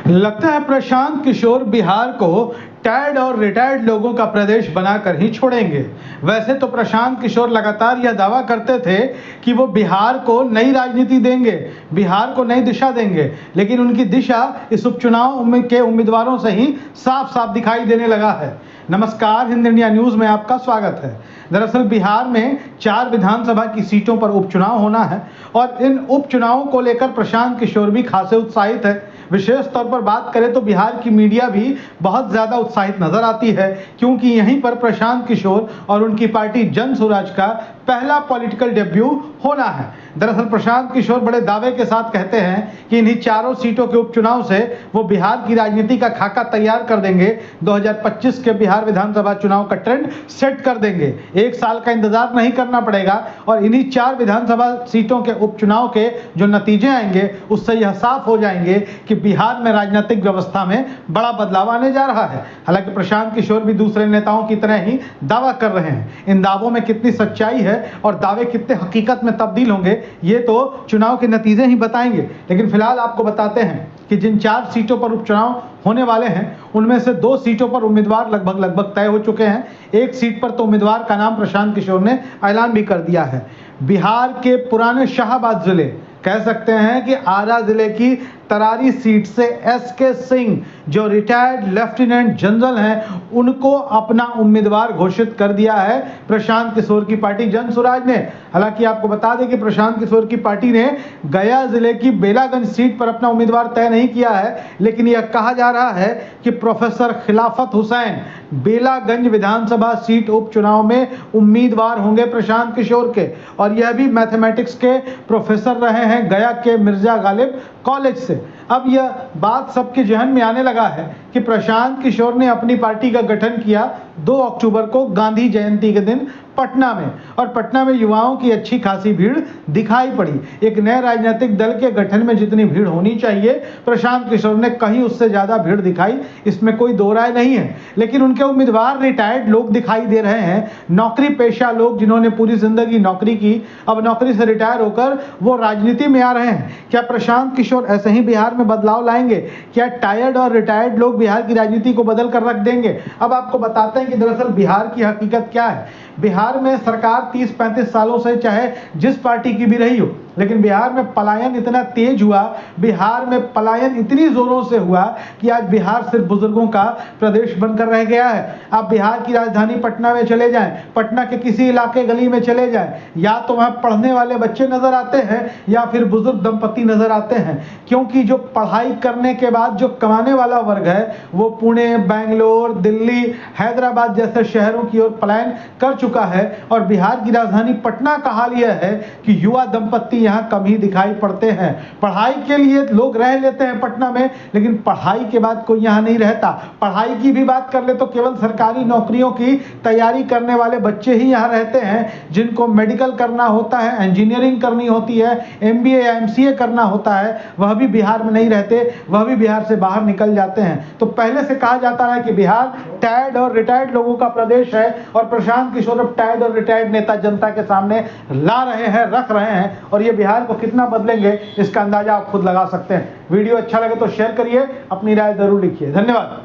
लगता है प्रशांत किशोर बिहार को टायर्ड और रिटायर्ड लोगों का प्रदेश बनाकर ही छोड़ेंगे। वैसे तो प्रशांत किशोर लगातार यह दावा करते थे कि वो बिहार को नई राजनीति देंगे, बिहार को नई दिशा देंगे, लेकिन उनकी दिशा इस उपचुनाव के उम्मीदवारों से ही साफ साफ दिखाई देने लगा है। नमस्कार, हिंद इंडिया न्यूज में आपका स्वागत है। दरअसल बिहार में 4 विधानसभा की सीटों पर उपचुनाव होना है और इन उपचुनावों को लेकर प्रशांत किशोर भी खासे उत्साहित है। विशेष तौर पर बात करें तो बिहार की मीडिया भी बहुत ज्यादा उत्साहित नजर आती है, क्योंकि यहीं पर प्रशांत किशोर और उनकी पार्टी जन स्वराज का पहला पॉलिटिकल डेब्यू होना है। दरअसल प्रशांत किशोर बड़े दावे के साथ कहते हैं कि इन्हीं चारों सीटों के उपचुनाव से वो बिहार की राजनीति का खाका तैयार कर देंगे, 2025 के बिहार विधानसभा चुनाव का ट्रेंड सेट कर देंगे। 1 साल का इंतजार नहीं करना पड़ेगा और इन्हीं 4 विधानसभा सीटों के उपचुनाव के जो नतीजे आएंगे उससे यह साफ हो जाएंगे कि बिहार में राजनीतिक व्यवस्था में बड़ा बदलाव आने जा रहा है। हालांकि प्रशांत किशोर भी दूसरे नेताओं की तरह ही दावा कर रहे हैं। इन दावों में कितनी सच्चाई है और दावे कितने हकीकत में तब्दील होंगे ये तो चुनाव के नतीजे ही बताएंगे। लेकिन फिलहाल आपको बताते हैं कि जिन 4 सीटों पर उपचुनाव होने वाले हैं उनमें से 2 सीटों पर उम्मीदवार लगभग तय हो चुके हैं। 1 सीट पर तो उम्मीदवार का नाम प्रशांत किशोर ने ऐलान भी कर दिया है। बिहार के पुराने शाहाबाद जिले, कह सकते हैं कि आरा जिले की तरारी सीट से एसके सिंह जो रिटायर्ड लेफ्टिनेंट जनरल हैं उनको अपना उम्मीदवार घोषित कर दिया है प्रशांत किशोर की पार्टी जन स्वराज ने। हालांकि आपको बता दें कि प्रशांत किशोर की पार्टी ने गया जिले की बेलागंज सीट पर अपना उम्मीदवार तय नहीं किया है, लेकिन यह कहा जा रहा है कि प्रोफेसर खिलाफत हुसैन बेलागंज विधानसभा सीट उपचुनाव में उम्मीदवार होंगे प्रशांत किशोर के, और यह भी मैथमेटिक्स के प्रोफेसर रहे हैं गया के मिर्जा गालिब कॉलेज से। अब यह बात सबके जहन में आने लगा है कि प्रशांत किशोर ने अपनी पार्टी का गठन किया 2 अक्टूबर को गांधी जयंती के दिन पटना में, और पटना में युवाओं की अच्छी खासी भीड़ दिखाई पड़ी। एक नए राजनीतिक दल के गठन में जितनी भीड़ होनी चाहिए प्रशांत किशोर ने कहीं उससे ज्यादा भीड़ दिखाई, इसमें कोई दो राय नहीं है। लेकिन उनके उम्मीदवार रिटायर्ड लोग दिखाई दे रहे हैं, नौकरी पेशा लोग जिन्होंने पूरी जिंदगी नौकरी की, अब नौकरी से रिटायर होकर वो राजनीति में आ रहे हैं। क्या प्रशांत किशोर ऐसे ही बिहार में बदलाव लाएंगे? क्या टायर्ड और रिटायर्ड लोग बिहार की राजनीति को बदल कर रख देंगे? अब आपको बताते हैं कि दरअसल बिहार की हकीकत क्या है। बिहार में सरकार 30-35 सालों से चाहे जिस पार्टी की भी रही हो, लेकिन बिहार में पलायन इतना तेज हुआ, बिहार में पलायन इतनी जोरों से हुआ कि आज बिहार सिर्फ बुजुर्गों का प्रदेश बनकर रह गया है। आप बिहार की राजधानी पटना में चले जाएं, पटना के किसी इलाके गली में चले जाएं, या तो वहां पढ़ने वाले बच्चे नजर आते हैं या फिर बुजुर्ग दंपति नजर आते हैं, क्योंकि जो पढ़ाई करने के बाद जो कमाने वाला वर्ग है वो पुणे, बेंगलोर, दिल्ली, हैदराबाद जैसे शहरों की ओर पलायन कर चुका है। और बिहार की राजधानी पटना का हाल यह है कि युवा दंपति यहाँ कम ही दिखाई पड़ते हैं। पढ़ाई के लिए लोग रह लेते हैं पटना में, लेकिन पढ़ाई के बाद कोई यहाँ नहीं रहता। पढ़ाई की भी बात कर ले तो केवल सरकारी नौकरियों की तैयारी करने वाले बच्चे ही यहाँ रहते हैं। जिनको मेडिकल करना होता है, इंजीनियरिंग करनी होती है, MBA या MCA करना होता है, वह भी बिहार में नहीं रहते, वह भी बिहार से बाहर निकल जाते हैं। तो पहले से कहा जाता है कि बिहार टायर्ड और रिटायर्ड लोगों का प्रदेश है, और प्रशांत किशोर अब टायर्ड और रिटायर्ड नेता जनता के सामने ला रहे हैं, रख रहे हैं, और ये बिहार को कितना बदलेंगे इसका अंदाजा आप खुद लगा सकते हैं। वीडियो अच्छा लगे तो शेयर करिए, अपनी राय जरूर लिखिए। धन्यवाद।